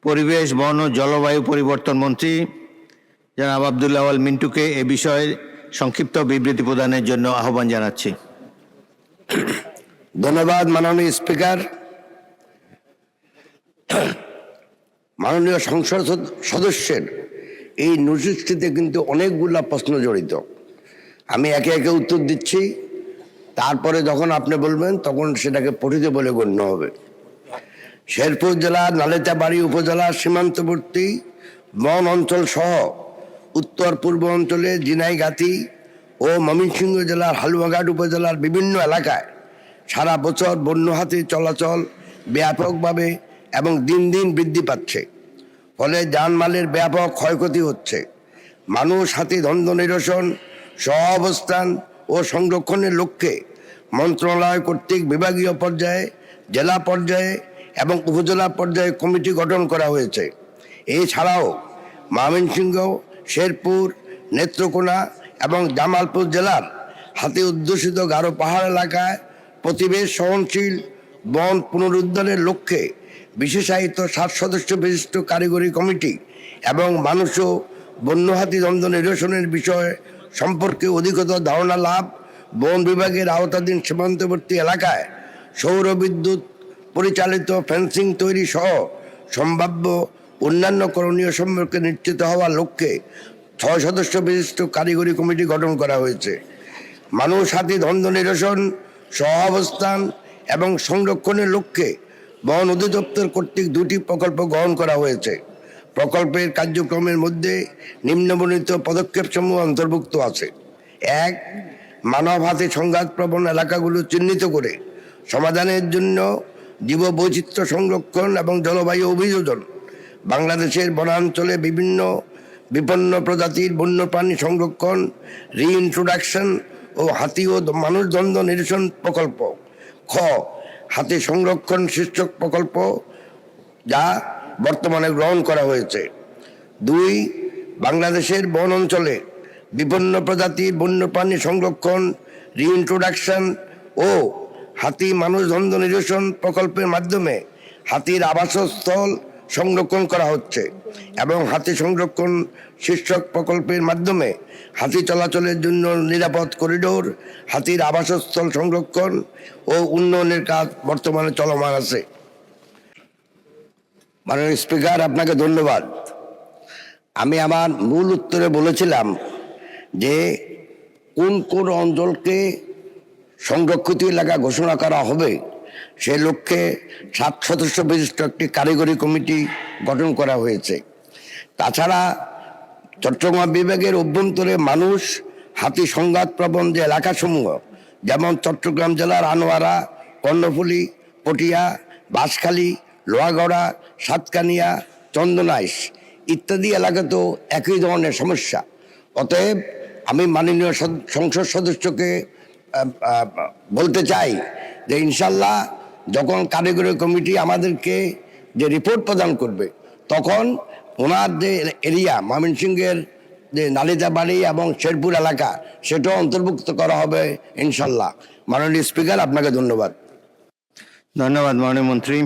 পরিবেশ, বন ও জলবায়ু পরিবর্তন মন্ত্রী জনাব আব্দুল আউয়াল মিন্টুকে এ বিষয়ে সংক্ষিপ্ত বিবৃতি প্রদানের জন্য আহ্বান জানাচ্ছি। ধন্যবাদ মাননীয় স্পিকার। মাননীয় সংসদ সদস্যের এই নোটিশটিতে কিন্তু অনেকগুলা প্রশ্ন জড়িত। আমি একে একে উত্তর দিচ্ছি, তারপরে যখন আপনি বলবেন তখন সেটাকে পঠিত বলে গণ্য হবে। শেরপুর জেলার নালিতাবাড়ী উপজেলার সীমান্তবর্তী বন অঞ্চল সহ উত্তর পূর্ব অঞ্চলে ঝিনাইগাতি ও ময়মনসিংহ জেলার হালুয়াঘাট উপজেলার বিভিন্ন এলাকায় সারা বছর বন্য হাতির চলাচল ব্যাপকভাবে এবং দিন দিন বৃদ্ধি পাচ্ছে। ফলে জানমালের ব্যাপক ক্ষয়ক্ষতি হচ্ছে। মানুষ হাতি দ্বন্দ্ব নিরসন, সহাবস্থান ও সংরক্ষণের লক্ষ্যে মন্ত্রণালয় কর্তৃক বিভাগীয় পর্যায়ে, জেলা পর্যায়ে এবং উপজেলা পর্যায়ে কমিটি গঠন করা হয়েছে। এছাড়াও ময়মনসিংহ, শেরপুর, নেত্রকোনা এবং জামালপুর জেলার হাতি অধ্যুষিত গারো পাহাড় এলাকায় প্রতিবেশ সহনশীল বন পুনরুদ্ধারের লক্ষ্যে বিশেষায়িত 7 সদস্য বিশিষ্ট কারিগরি কমিটি এবং মানুষ ও বন্য হাতি দ্বন্দ্ব নিরসনের বিষয় সম্পর্কে অধিকতর ধারণা লাভ, বন বিভাগের আওতাধীন সীমান্তবর্তী এলাকায় সৌর বিদ্যুৎ পরিচালিত ফেন্সিং তৈরি সহ সম্ভাব্য অন্যান্য করণীয় সম্পর্কে নিশ্চিত হওয়ার লক্ষ্যে 6 সদস্য বিশিষ্ট কারিগরি কমিটি গঠন করা হয়েছে। মানুষ হাতি দ্বন্দ্ব নিরসন, সহাবস্থান এবং সংরক্ষণের লক্ষ্যে বন অধিদপ্তর কর্তৃক 2টি প্রকল্প গ্রহণ করা হয়েছে। প্রকল্পের কার্যক্রমের মধ্যে নিম্নবর্ণিত পদক্ষেপসমূহ অন্তর্ভুক্ত আছে। 1. মানব হাতি সংঘাতপ্রবণ এলাকাগুলো চিহ্নিত করে সমাধানের জন্য জীববৈচিত্র্য সংরক্ষণ এবং জলবায়ু অভিযোজন, বাংলাদেশের বনাঞ্চলে বিভিন্ন বিপন্ন প্রজাতির বন্যপ্রাণী সংরক্ষণ, রিইন্ট্রোডাকশন ও হাতি ও মানুষ দ্বন্দ্ব নিরসন প্রকল্প। খ. হাতি সংরক্ষণ শীর্ষক প্রকল্প, যা বর্তমানে গ্রহণ করা হয়েছে। 2. বাংলাদেশের বন অঞ্চলে বিপন্ন প্রজাতির বন্যপ্রাণী সংরক্ষণ, রিইন্ট্রোডাকশন ও হাতি মানুষ দ্বন্দ্ব নিরসন প্রকল্পের মাধ্যমে হাতির আবাসস্থল সংরক্ষণ করা হচ্ছে এবং হাতি সংরক্ষণ শীর্ষক প্রকল্পের মাধ্যমে হাতি চলাচলের জন্য নিরাপদ করিডোর, হাতির আবাসস্থল সংরক্ষণ ও উন্নয়নের কাজ বর্তমানে চলমান আছে। মাননীয় স্পিকার, আপনাকে ধন্যবাদ। আমি আমার মূল উত্তরে বলেছিলাম যে কোন কোন অঞ্চলকে সংরক্ষিত এলাকা ঘোষণা করা হবে সে লক্ষ্যে 7 সদস্য বিশিষ্ট একটি কারিগরি কমিটি গঠন করা হয়েছে। তাছাড়া চট্টগ্রাম বিভাগের অভ্যন্তরে মানুষ হাতি সংঘাতপ্রবণ যে এলাকাসমূহ, যেমন চট্টগ্রাম জেলার আনোয়ারা, কর্ণফুলী, পটিয়া, বাঁশখালী, লোহাগড়া, সাতকানিয়া, চন্দনাইশ ইত্যাদি এলাকাতেও একই ধরনের সমস্যা। অতএব আমি মাননীয় সংসদ সদস্যকে বলতে চাই যে ইনশাল্লাহ যখন কারিগরি কমিটি আমাদেরকে যে রিপোর্ট প্রদান করবে তখন ওনার যে এরিয়া ময়মনসিংহের যে নালিতাবাড়ী এবং শেরপুর এলাকা সেটাও অন্তর্ভুক্ত করা হবে ইনশাল্লাহ। মাননীয় স্পিকার, আপনাকে ধন্যবাদ। ধন্যবাদ মাননীয় মন্ত্রী।